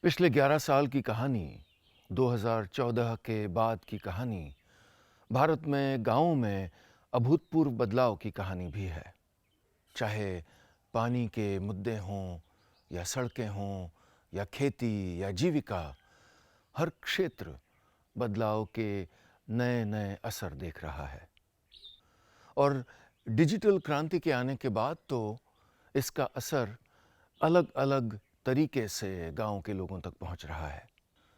पिछले 11 साल की कहानी, 2014 के बाद की कहानी, भारत में गाँवों में अभूतपूर्व बदलाव की कहानी भी है। चाहे पानी के मुद्दे हों या सड़कें हों या खेती या जीविका, हर क्षेत्र बदलाव के नए-नए असर देख रहा है। और डिजिटल क्रांति के आने के बाद तो इसका असर अलग-अलग तरीके से गाँव के लोगों तक पहुँच रहा है।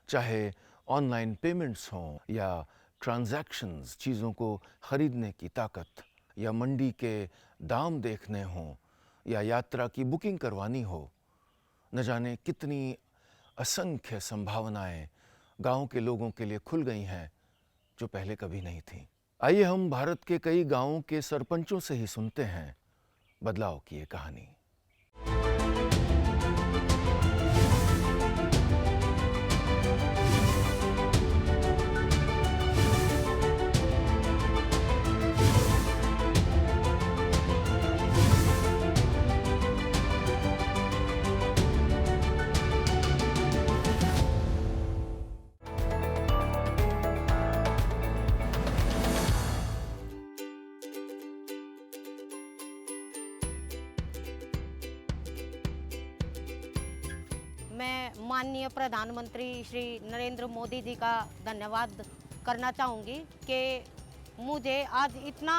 चाहे ऑनलाइन पेमेंट्स हों या ट्रांज़ैक्शंस, चीज़ों को खरीदने की ताकत, या मंडी के दाम देखने हों या यात्रा की बुकिंग करवानी हो, न जाने कितनी असंख्य संभावनाएं गाँव के लोगों के लिए खुल गई हैं जो पहले कभी नहीं थीं। आइए हम भारत के कई गाँवों के सरपंचों से ही सुनते हैं बदलाव की ये कहानी। मैं माननीय प्रधानमंत्री श्री नरेंद्र मोदी जी का धन्यवाद करना चाहूँगी कि मुझे आज इतना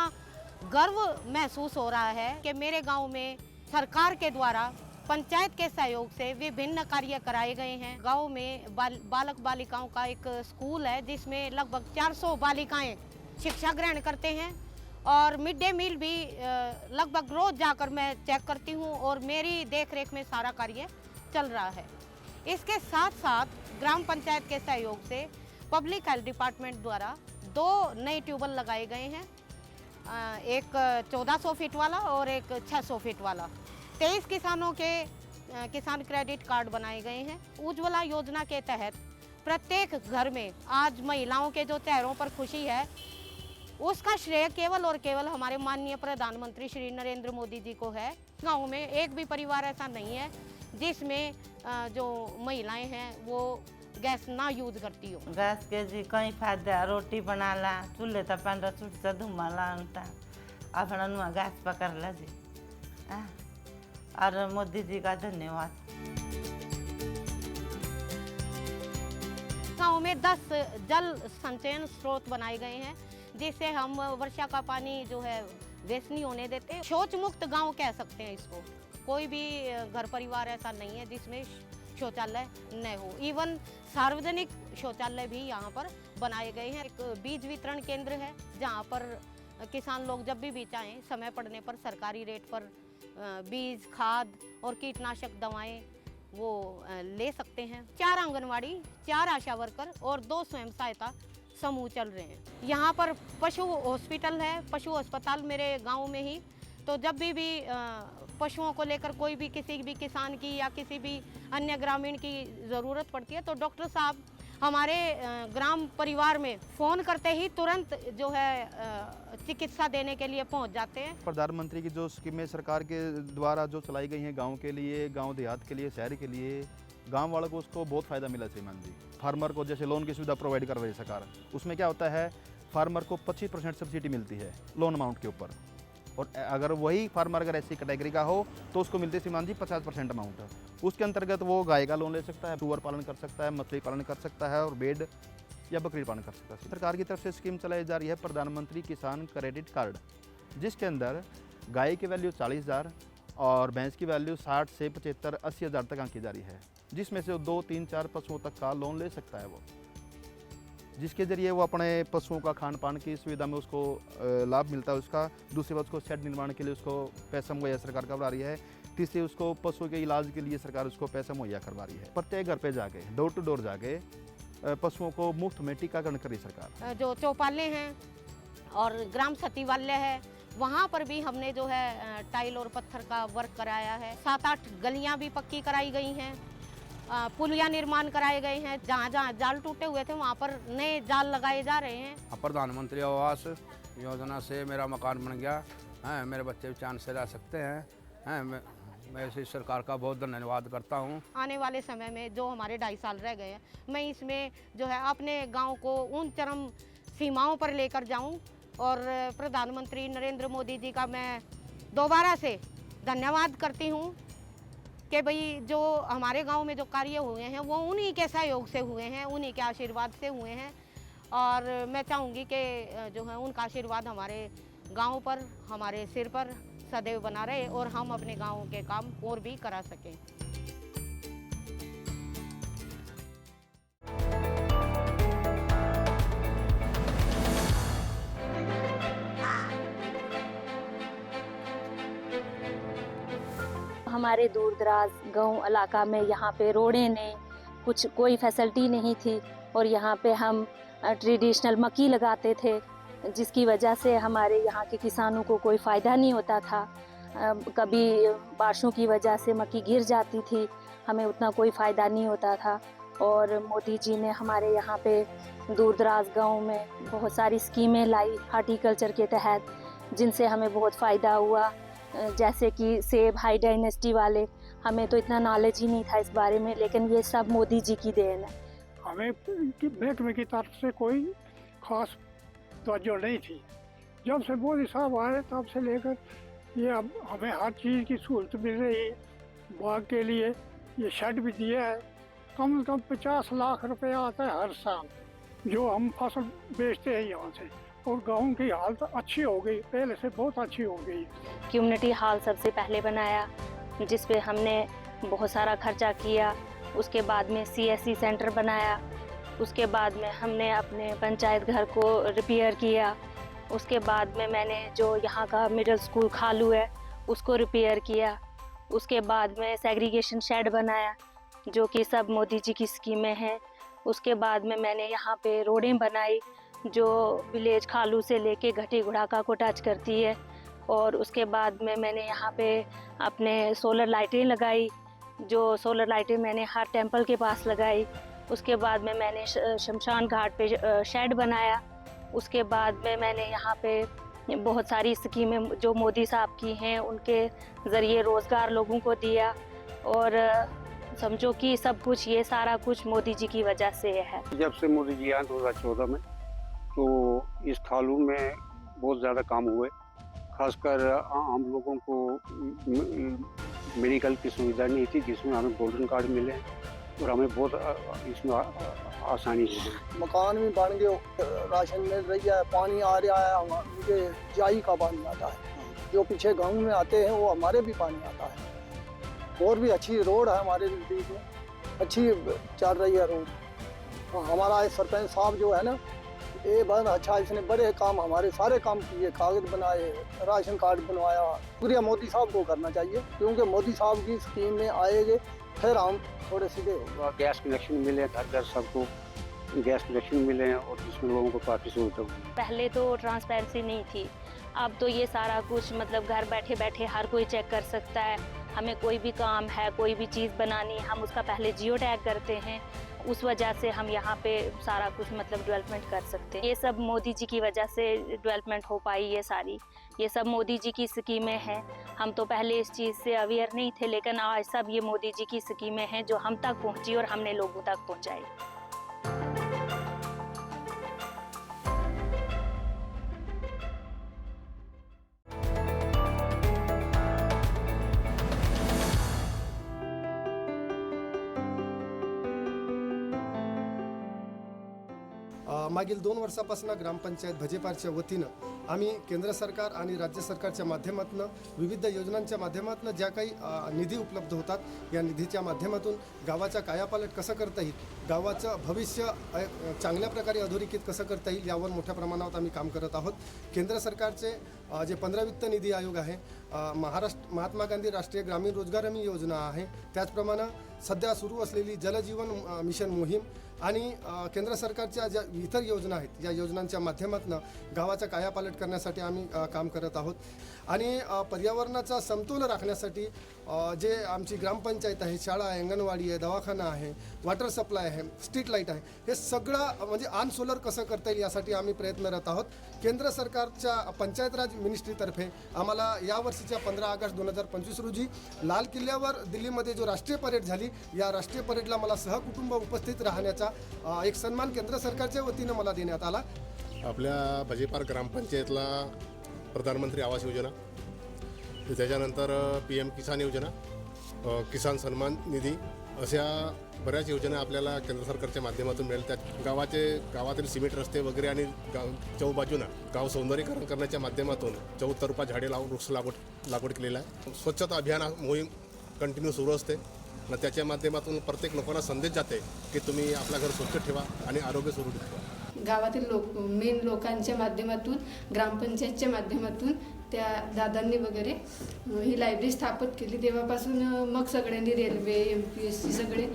गर्व महसूस हो रहा है कि मेरे गांव में सरकार के द्वारा पंचायत के सहयोग से विभिन्न कार्य कराए गए हैं। गांव में बालक बालिकाओं का एक स्कूल है जिसमें लगभग 400 बालिकाएं शिक्षा ग्रहण करते हैं और मिड डे मील भी लगभग रोज जाकर मैं चेक करती हूं और मेरी देखरेख में सारा कार्य चल रहा है। इसके साथ साथ ग्राम पंचायत के सहयोग से पब्लिक हेल्थ डिपार्टमेंट द्वारा 2 नए ट्यूबवेल लगाए गए हैं, एक 1400 फीट वाला और एक 600 फीट वाला। 23 किसानों के किसान क्रेडिट कार्ड बनाए गए हैं। उज्ज्वला योजना के तहत प्रत्येक घर में आज महिलाओं के जो चेहरों पर खुशी है, उसका श्रेय केवल और केवल हमारे माननीय प्रधानमंत्री श्री नरेंद्र मोदी जी को है। गाँव में एक भी परिवार ऐसा नहीं है जिसमें जो महिलाएं हैं वो गैस ना यूज करती हो। गैस के जी कई फायदा, रोटी बनाला, चूल्हे त पांडा सुटता धुमाला अंता अपना नुआ गैस पकड़ला जी। और मोदी जी का धन्यवाद। गाँव में 10 जल संचयन स्रोत बनाए गए हैं जिससे हम वर्षा का पानी जो है वेस्ट नहीं होने देते। शौच मुक्त गाँव कह सकते हैं इसको। कोई भी घर परिवार ऐसा नहीं है जिसमें शौचालय न हो। इवन सार्वजनिक शौचालय भी यहाँ पर बनाए गए हैं। एक बीज वितरण केंद्र है जहाँ पर किसान लोग जब भी चाहें समय पड़ने पर सरकारी रेट पर बीज, खाद और कीटनाशक दवाएं वो ले सकते हैं। 4 आंगनवाड़ी, 4 आशा वर्कर और 2 स्वयं सहायता समूह चल रहे हैं। यहाँ पर पशु हॉस्पिटल है, पशु अस्पताल मेरे गाँव में ही। तो जब भी पशुओं को लेकर कोई भी किसी भी किसान की या किसी भी अन्य ग्रामीण की ज़रूरत पड़ती है तो डॉक्टर साहब हमारे ग्राम परिवार में फ़ोन करते ही तुरंत जो है चिकित्सा देने के लिए पहुंच जाते हैं। प्रधानमंत्री की जो स्कीमें सरकार के द्वारा जो चलाई गई हैं गांव के लिए, गांव देहात के लिए, शहर के लिए, गांव वालों को उसको बहुत फ़ायदा मिला श्रीमान जी। फार्मर को जैसे लोन की सुविधा प्रोवाइड कर रही है सरकार, उसमें क्या होता है, फार्मर को 25% सब्सिडी मिलती है लोन अमाउंट के ऊपर। और अगर वही फार्मर अगर ऐसी कैटेगरी का हो तो उसको मिलती है श्रीमान जी 50% अमाउंट। उसके अंतर्गत वो गाय का लोन ले सकता है, सुअर पालन कर सकता है, मछली पालन कर सकता है और भेड़ या बकरी पालन कर सकता है। सरकार की तरफ से स्कीम चलाई जा रही है प्रधानमंत्री किसान क्रेडिट कार्ड, जिसके अंदर गाय की वैल्यू 40,000 और भैंस की वैल्यू 60 से 75, 80,000 तक आंकी जा रही है, जिसमें से 2, 3, 4 पशुओं तक का लोन ले सकता है वो, जिसके जरिए वो अपने पशुओं का खान पान की सुविधा में उसको लाभ मिलता है उसका। दूसरी बात, उसको शेड निर्माण के लिए उसको पैसा मुहैया सरकार करवा रही है। तीसरी, उसको पशुओं के इलाज के लिए सरकार उसको पैसा मुहैया करवा रही है। प्रत्येक घर पे जाके, डोर टू डोर जाके पशुओं को मुफ्त में टीकाकरण कर रही सरकार। जो चौपाले हैं और ग्राम सचिवालय है, वहाँ पर भी हमने जो है टाइल और पत्थर का वर्क कराया है। 7-8 गलियाँ भी पक्की कराई गई हैं, पुलिया निर्माण कराए गए हैं। जहाँ जहाँ जाल टूटे हुए थे वहाँ पर नए जाल लगाए जा रहे हैं। प्रधानमंत्री आवास योजना से मेरा मकान बन गया है। मेरे बच्चे भी चांद से रह सकते हैं। मैं इस सरकार का बहुत धन्यवाद करता हूँ। आने वाले समय में जो हमारे 2.5 साल रह गए हैं, मैं इसमें जो है अपने गांव को उन चरम सीमाओं पर लेकर जाऊं और प्रधानमंत्री नरेंद्र मोदी जी का मैं दोबारा से धन्यवाद करती हूं कि भाई जो हमारे गांव में जो कार्य हुए हैं वो उन्हीं के सहयोग से हुए हैं, उन्हीं के आशीर्वाद से हुए हैं। और मैं चाहूँगी कि जो है उनका आशीर्वाद हमारे गांव पर, हमारे सिर पर सदैव बना रहे और हम अपने गांव के काम और भी करा सकें। हमारे दूर दराज गांव इलाका में यहाँ पे रोडें नहीं, कुछ कोई फैसिलिटी नहीं थी और यहाँ पे हम ट्रेडिशनल मक्की लगाते थे, जिसकी वजह से हमारे यहाँ के किसानों को कोई फ़ायदा नहीं होता था। कभी बारिशों की वजह से मक्की गिर जाती थी, हमें उतना कोई फ़ायदा नहीं होता था। और मोदी जी ने हमारे यहाँ पे दूर दराज गाँव में बहुत सारी स्कीमें लाई हार्टिकल्चर के तहत, जिनसे हमें बहुत फ़ायदा हुआ। जैसे कि सेब हाई डायनेस्टी वाले, हमें तो इतना नॉलेज ही नहीं था इस बारे में, लेकिन ये सब मोदी जी की देन है। हमें महकमे की तरफ से कोई खास तवज्जो नहीं थी। जब से मोदी साहब आए तब से लेकर ये अब हमें हर चीज़ की सहूलत मिल रही है। बाग के लिए ये शेड भी दिया है, कम से कम 50 लाख रुपया आता है हर साल, जो हम फसल बेचते हैं यहाँ से। और गाँव की हालत अच्छी हो गई, पहले से बहुत अच्छी हो गई। कम्युनिटी हॉल सबसे पहले बनाया, जिस पे हमने बहुत सारा खर्चा किया। उसके बाद में CSC सेंटर बनाया। उसके बाद में हमने अपने पंचायत घर को रिपेयर किया। उसके बाद में मैंने जो यहाँ का मिडिल स्कूल खालू है उसको रिपेयर किया। उसके बाद में सेग्रीगेशन शेड बनाया, जो कि सब मोदी जी की स्कीमें हैं। उसके बाद में मैंने यहाँ पे रोडें बनाई जो विलेज खालू से लेके घटी गुड़ाका को टच करती है। और उसके बाद में मैंने यहाँ पे अपने सोलर लाइटें लगाई, जो सोलर लाइटें मैंने हर टेंपल के पास लगाई। उसके बाद में मैंने शमशान घाट पे शेड बनाया। उसके बाद में मैंने यहाँ पे बहुत सारी स्कीमें जो मोदी साहब की हैं उनके ज़रिए रोज़गार लोगों को दिया। और समझो कि सब कुछ, ये सारा कुछ मोदी जी की वजह से है। जब से मोदी जी आए 2014 में, तो इस खालू में बहुत ज़्यादा काम हुए। खासकर आम लोगों को मेडिकल की सुविधा नहीं थी, जिसमें हमें गोल्डन कार्ड मिले और हमें बहुत इसमें आसानी हो गई। मकान भी बन गए, राशन मिल रही है, पानी आ रहा है, उनके जाई का पानी आता है। जो पीछे गांव में आते हैं वो हमारे भी पानी आता है। और भी अच्छी रोड है हमारे नज़दीक में, अच्छी चल रही है रोड। हमारा सरपंच साहब जो है ना, ये बहुत अच्छा, इसने बड़े काम, हमारे सारे काम किए, कागज बनाए, राशन कार्ड बनवाया। पूरा मोदी साहब को करना चाहिए, क्योंकि मोदी साहब की स्कीम में आएंगे फिर हम थोड़े सीधे होंगे। गैस कनेक्शन मिले, घर घर सबको गैस कनेक्शन मिले हैं और इसमें लोगों को काफ़ी सहूलत हुई। पहले तो ट्रांसपेरेंसी नहीं थी, अब तो ये सारा कुछ मतलब घर बैठे बैठे हर कोई चेक कर सकता है। हमें कोई भी काम है, कोई भी चीज़ बनानी है, हम उसका पहले जियो टैग करते हैं। उस वजह से हम यहाँ पे सारा कुछ मतलब डेवलपमेंट कर सकते हैं। ये सब मोदी जी की वजह से डेवलपमेंट हो पाई। ये सब मोदी जी की स्कीमें हैं। हम तो पहले इस चीज़ से अवेयर नहीं थे, लेकिन आज सब ये मोदी जी की स्कीमें हैं जो हम तक पहुँची और हमने लोगों तक पहुँचाई। मागील 2 वर्षापासून ग्रामपंचायत भजेपारच्या वतीनं आम्ही केंद्र सरकार आणि राज्य सरकारच्या माध्यमातून विविध योजनांच्या माध्यमातून ज्या काही निधी उपलब्ध होतात, या निधीच्या माध्यमातून गावाचा कायापालट कसं करता येईल, गावाचं भविष्य चांगल्या प्रकारे अधोरेखित कसं करता येईल, यावर मोठ्या प्रमाणावर आम्ही काम करत आहोत। केंद्र सरकारचे जे 15 वित्त निधी आयोग आहे, महात्मा गांधी राष्ट्रीय ग्रामीण रोजगार हमी योजना आहे, त्याचप्रमाणे सध्या सुरू असलेली जलजीवन मिशन मोहीम आणि केंद्र सरकारच्या ज्या इतर योजना आहेत, या योजनांच्या माध्यमातून गावाचा कायापालट करण्यासाठी आम्ही काम करत आहोत। आणि पर्यावरणाचा समतोल राखण्यासाठी जे आमची ग्रामपंचायत आहे, शाळा आहे, अंगणवाडी आहे, दवाखाना आहे, वॉटर सप्लाय आहे, स्ट्रीट लाईट आहे, हे सगळं म्हणजे ऑन सोलर कसं करता येईल यासाठी आम्ही प्रयत्नरत आहोत। केंद्र सरकारच्या पंचायत राज मिनिस्ट्रीतर्फे आम्हाला यावर्षीच्या 15 ऑगस्ट 2025 रोजी लाल किल्ल्यावर दिल्लीमध्ये जो राष्ट्रीय परेड झाली, या राष्ट्रीय परेडला मला सहकुटुंब उपस्थित राहण्याचा एक सन्मान केंद्र सरकारच्या वतीनं मला देण्यात आला. आपल्या भजेपार ग्रामपंचायतला प्रधानमंत्री आवास योजना, त्याच्यानंतर PM किसान योजना, किसान सन्मान निधी अशा बऱ्याच योजना आपल्याला केंद्र सरकारच्या माध्यमातून मिळेल. त्यात गावातील सिमेंट रस्ते वगैरे आणि चौबाजूनं गाव सौंदर्यीकरण करण्याच्या माध्यमातून चौतर्फा झाडे लावून वृक्ष लागवड केलेला आहे. स्वच्छता अभियान मोहीम कंटिन्यू सुरू असते आणि त्याच्या माध्यमातून प्रत्येक लोकांना संदेश जाते की तुम्ही आपलं घर स्वच्छ ठेवा आणि आरोग्य सुरळीत ठेवा. गावातील मेन लोकांच्या माध्यमातून, ग्रामपंचायतच्या माध्यमातून त्या दादांनी वगैरे ही लायब्ररी स्थापित केली. तेव्हापासून मग सगळ्यांनी रेल्वे, MPSC सगळे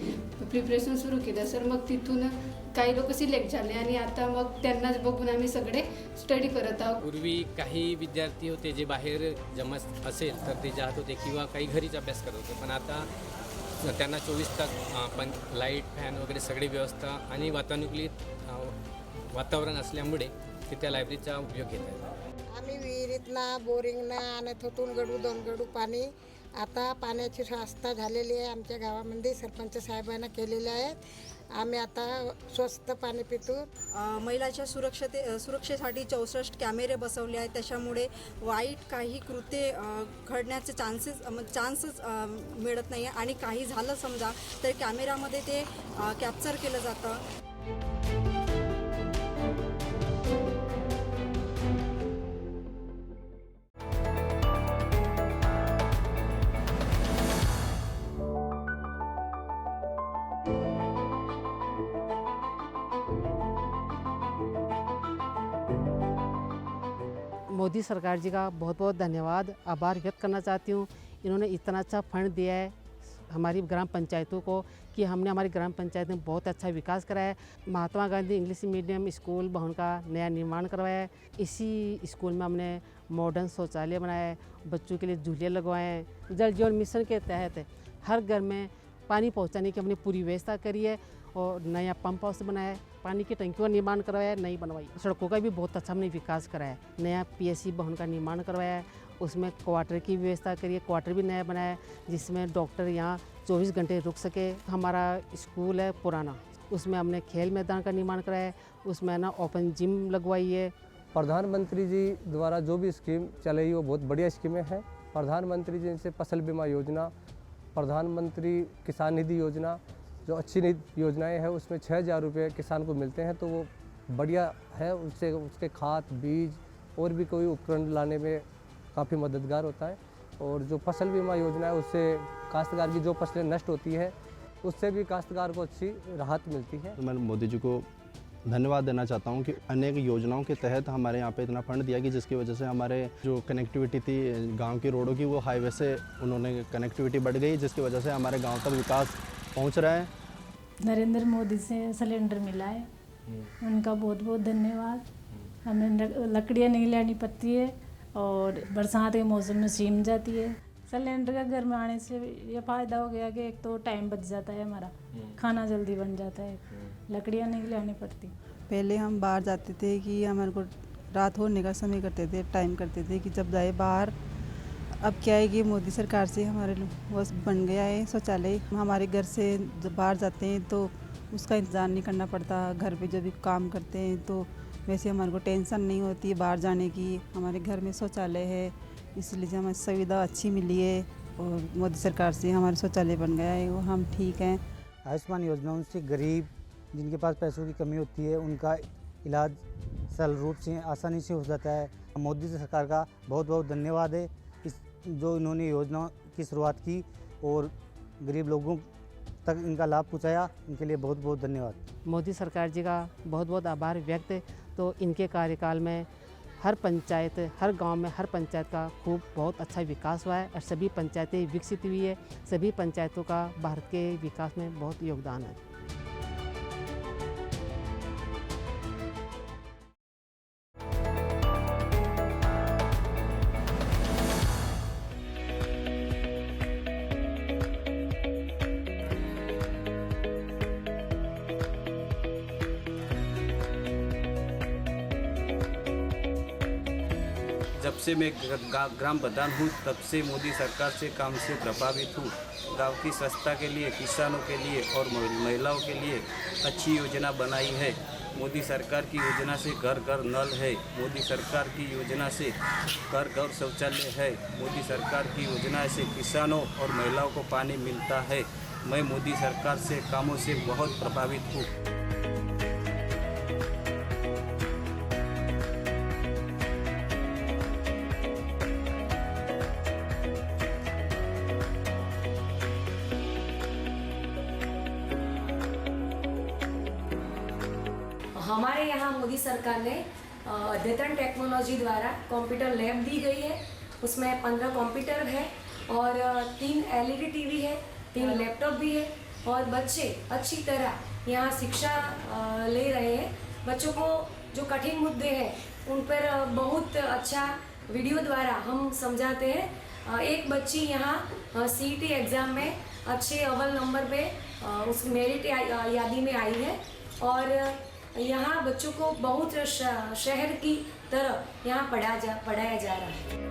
प्रिपरेशन सुरू केलं सर. मग तिथून काही लोक सिलेक्ट झाले आणि आता मग त्यांनाच बघून आम्ही सगळे स्टडी करत आहोत. पूर्वी काही विद्यार्थी होते जे बाहेर जमा असेल तर ते जात होते किंवा काही घरीच अभ्यास करत होते, पण आता त्यांना 24 तास पण लाईट, फॅन वगैरे सगळी व्यवस्था आणि वातानुकूलित वातावरण असल्यामुळे ते त्या लायब्ररीचा उपयोग घेत आहेत. आम्ही विहिरीतना, बोरिंगना आणत होतो 2 गडू पाणी. आता पाण्याची व्यवस्था झालेली आहे आमच्या गावामध्ये, सरपंच साहेबांना केलेले आहेत. आम्ही आता स्वस्त पाणी पितो. महिलाच्या सुरक्षेसाठी 64 कॅमेरे बसवले आहेत. त्याच्यामुळे वाईट काही कृत्ये घडण्याचे चान्सेस मिळत नाही आणि काही झालं समजा तर कॅमेरामध्ये ते कॅप्चर केलं जातं. मोदी सरकार जी का बहुत बहुत धन्यवाद, आभार व्यक्त करना चाहती हूँ. इन्होंने इतना अच्छा फंड दिया है हमारी ग्राम पंचायतों को कि हमने हमारी ग्राम पंचायत में बहुत अच्छा विकास कराया है. Mahatma Gandhi English medium school भवन का नया निर्माण करवाया है. इसी स्कूल में हमने मॉडर्न शौचालय बनाया है, बच्चों के लिए झूले लगवाए हैं. जल जीवन मिशन के तहत हर घर में पानी पहुँचाने की हमने पूरी व्यवस्था करी है और नया पंप हाउस बनाया है, पानी की टंकियों का निर्माण करवाया है, नई बनवाई. सड़कों का भी बहुत अच्छा हमने विकास कराया है. नया PSC भवन का निर्माण करवाया है, उसमें क्वार्टर की व्यवस्था करी है, क्वार्टर भी नया बनाया है जिसमें डॉक्टर यहाँ 24 घंटे रुक सके. हमारा स्कूल है पुराना, उसमें हमने खेल मैदान का निर्माण कराया है, उसमें ना ओपन जिम लगवाई है. प्रधानमंत्री जी द्वारा जो भी स्कीम चलाई वो बहुत बढ़िया स्कीमें हैं. प्रधानमंत्री जी से फसल बीमा योजना, प्रधानमंत्री किसान निधि योजना, जो अच्छी योजनाएं हैं उसमें 6,000 रुपये किसान को मिलते हैं, तो वो बढ़िया है. उससे उसके खाद, बीज और भी कोई उपकरण लाने में काफ़ी मददगार होता है. और जो फसल बीमा योजना है उससे काश्तकार की जो फसलें नष्ट होती है उससे भी काश्तकार को अच्छी राहत मिलती है. तो मैं मोदी जी को धन्यवाद देना चाहता हूँ कि अनेक योजनाओं के तहत हमारे यहाँ पे इतना फंड दिया कि जिसकी वजह से हमारे जो कनेक्टिविटी थी गांव की रोडों की, वो हाईवे से उन्होंने कनेक्टिविटी बढ़ गई, जिसकी वजह से हमारे गांव तक विकास पहुँच रहा है. नरेंद्र मोदी से सिलेंडर मिला है, उनका बहुत बहुत धन्यवाद. हमें लकड़ियाँ नहीं लानी पड़ती है और बरसात के मौसम में सीम जाती है. सिलेंडर का घर में आने से ये फ़ायदा हो गया कि एक तो टाइम बच जाता है, हमारा खाना जल्दी बन जाता है, लकड़ियाँ नहीं लानी पड़ती. पहले हम बाहर जाते थे कि हमारे को रात होने का समय करते थे, टाइम करते थे कि जब जाए बाहर. अब क्या है कि मोदी सरकार से हमारे वो बन गया है शौचालय. हमारे घर से जब बाहर जाते हैं तो उसका इंतज़ार नहीं करना पड़ता. घर पे जब भी काम करते हैं तो वैसे हमारे को टेंशन नहीं होती बाहर जाने की. हमारे घर में शौचालय है, इसलिए हमें सुविधा अच्छी मिली है और मोदी सरकार से हमारे शौचालय बन गया है, वो हम ठीक हैं. आयुष्मान योजना उनसे गरीब जिनके पास पैसों की कमी होती है उनका इलाज सरल रूप से आसानी से हो जाता है. मोदी सरकार का बहुत बहुत धन्यवाद है जो इन्होंने योजना की शुरुआत की और गरीब लोगों तक इनका लाभ पहुंचाया. इनके लिए बहुत बहुत धन्यवाद. मोदी सरकार जी का बहुत बहुत आभार व्यक्त. तो इनके कार्यकाल में हर पंचायत, हर गांव में हर पंचायत का खूब बहुत अच्छा विकास हुआ है और सभी पंचायतें विकसित हुई है. सभी पंचायतों का भारत के विकास में बहुत योगदान है. जब से मैं ग्राम प्रधान हूँ तब से मोदी सरकार से काम से प्रभावित हूँ। गांव की स्वच्छता के लिए, किसानों के लिए और महिलाओं के लिए अच्छी योजना बनाई है। मोदी सरकार की योजना से घर घर नल है। मोदी सरकार की योजना से घर घर शौचालय है। मोदी सरकार की योजना से किसानों और महिलाओं को पानी मिलता है। मैं मोदी सरकार से कामों से बहुत प्रभावित हूँ। हमारे यहाँ मोदी सरकार ने अद्यतन टेक्नोलॉजी द्वारा कंप्यूटर लैब दी गई है। उसमें 15 कंप्यूटर है और 3 LED टीवी है, 3 लैपटॉप भी है और बच्चे अच्छी तरह यहाँ शिक्षा ले रहे हैं। बच्चों को जो कठिन मुद्दे हैं उन पर बहुत अच्छा वीडियो द्वारा हम समझाते हैं। एक बच्ची यहाँ CET एग्ज़ाम में अच्छे अव्वल नंबर पे उस मेरिट यादी में आई है और यहाँ बच्चों को बहुत शहर की तरह यहाँ पढ़ाया जा रहा है।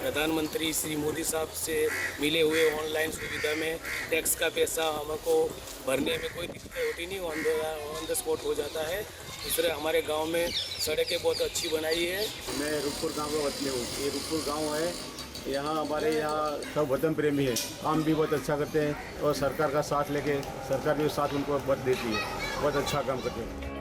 प्रधानमंत्री श्री मोदी साहब से मिले हुए ऑनलाइन सुविधा में टैक्स का पैसा हमको भरने में कोई दिक्कत होती नहीं, ऑन द स्पॉट हो जाता है। दूसरे हमारे गांव में सड़कें बहुत अच्छी बनाई है। मैं रूपपुर गांव का वतनी हूँ। ये रूपपुर गांव है। यहाँ हमारे यहाँ सब वतन प्रेमी है, काम भी बहुत अच्छा करते हैं और सरकार का साथ लेके सरकार भी साथ उनको वोट देती है। बहुत अच्छा काम करते हैं।